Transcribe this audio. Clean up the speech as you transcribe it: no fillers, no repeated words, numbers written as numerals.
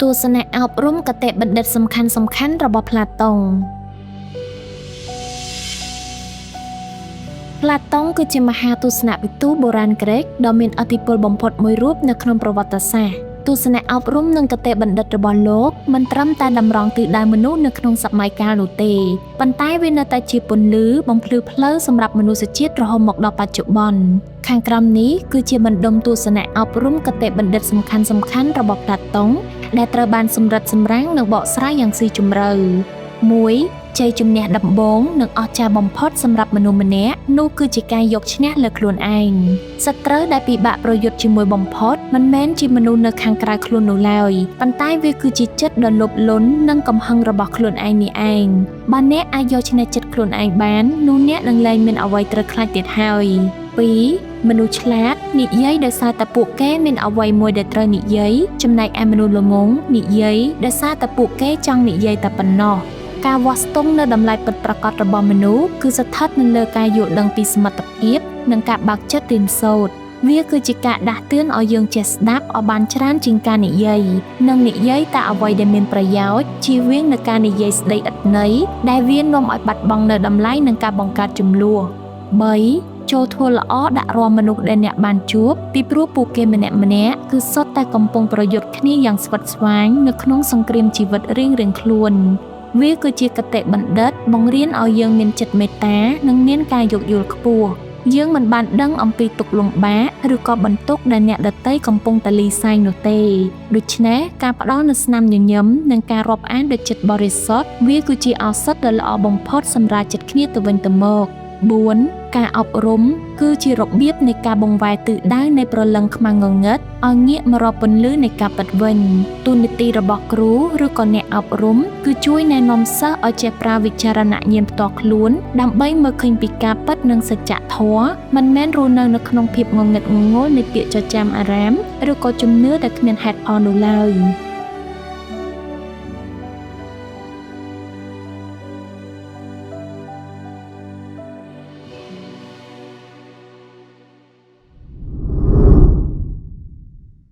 ទស្សនៈអប់រំគតិបណ្ឌិតសំខាន់ៗរបស់ផ្លាតុងផ្លាតុងគឺជាមហាទស្សនវិទូបុរាណក្រិកដ៏មានឥទ្ធិពលបំផុតមួយរូបនៅក្នុងប្រវត្តិសាស្ត្រទស្សនៈអប់រំនិងគតិបណ្ឌិតរបស់លោកមិនត្រឹមតែតម្រង់ទិសដៅមនុស្សនៅក្នុងសម័យកាលនោះទេប៉ុន្តែវានៅតែជាពន្លឺបំភ្លឺផ្លូវសម្រាប់មនុស្សជាតិរហូតមកដល់បច្ចុប្បន្នខាងក្រោមនេះគឺជាបណ្ដុំទស្សនៈអប់រំគតិបណ្ឌិតសំខាន់ៗរបស់ផ្លាតុងដែលត្រូវបានសម្រិតសម្រាំងនិងបកស្រាយយ៉ាងស៊ីជម្រៅ 1. ជ័យជំនះដំបូងនិងអស្ចារ្យបំផុតសម្រាប់មនុស្សម្នាក់នោះគឺជាការយកឈ្នះលើខ្លួនឯងសត្រូវដែលពិបាកប្រយុទ្ធជាមួយបំផុតមិនមែនជាមនុស្សនៅខាងក្រៅខ្លួននោះឡើយប៉ុន្តែវាគឺជាចិត្តដ៏លោភលន់និងកំហឹងរបស់ខ្លួនឯងនេះឯងបើអ្នកអាចយកឈ្នះចិត្តខ្លួនឯងបាននោះអ្នកនឹងលែងមានអ្វីត្រូវខ្លាចទៀតហើយ 2. មនុស្សឆ្លាតនិយាយដោយសារតែពួកគេមានអ្វីមួយដែលត្រូវនិយាយចំណែកឯមនុស្សល្ងង់និយាយដោយសារតែពួកគេចង់និយាយតែប៉ុណ្ណោះការវាស់ស្ទង់នៅតម្លៃពិតប្រាកដរបស់មនុស្សគឺស្ថិតនៅលើការយល់ដឹងពីសមត្ថភាពនិងការបើកចិត្តរៀនសូត្រវាគឺជាការដាស់តឿនឲ្យយើងចេះស្ដាប់ឲ្យបានច្រើនជាងការនិយាយនិងនិយាយតែអ្វីដែលមានប្រយោជន៍ជៀសវាងនឹងការនិយាយស្ដីឥតន័យដែលវានាំឲ្យបាត់បង់នៅតម្លៃនិងការបង្កើតជម្លោះ 3. ចូលធ្វើល្អដាក់រាល់មនុស្សដែលអ្នកបានជួបពីព្រោះពួកគេម្នាក់ៗគឺសុទ្ធតែកំពុងប្រយុទ្ធគ្នាយ៉ាងស្វិតស្វាញនៅក្នុងសង្គ្រាមជីវិតរៀងៗខ្លួនវាគឺជាគតិបណ្ឌិតបង្រៀនឲ្យយើងមានចិត្តមេត្តានិងមានការយោគយល់ខ្ពស់យើងមិនបានដឹងអំពីទុក្ខលំបាកឬក៏បន្ទុកដែលអ្នកដទៃកំពុងតែលីសែងនោះទេដូច្នេះការផ្ដល់នូវស្នាមញញឹមនិងការរាប់អានដោយចិត្តបរិសុទ្ធវាគឺជាឱសថដ៏ល្អបំផុតសម្រាប់ចិត្តគ្នាទៅវិញទៅមក 4. ការអប់រំគឺជារបៀបនៃការបង្វែរទិសដៅនៃព្រលឹងខ្មាំងងងឹតឲ្យងាកមករកពន្លឺនៃការពិតវិញតួនាទីរបស់គ្រូឬក៏អ្នកអប់រំគឺជួយណែនាំសិស្សឲ្យចេះប្រើវិចារណញ្ញាណផ្ទាល់ខ្លួនដើម្បីមើលឃើញពីការពិតនិងសច្ចធម៌មិនមែនរស់នៅក្នុងភាពងងឹតងងល់នៃពាក្យចចាមអារាមឬក៏ជំនឿដែលគ្មានហេតុផលនោះឡើយ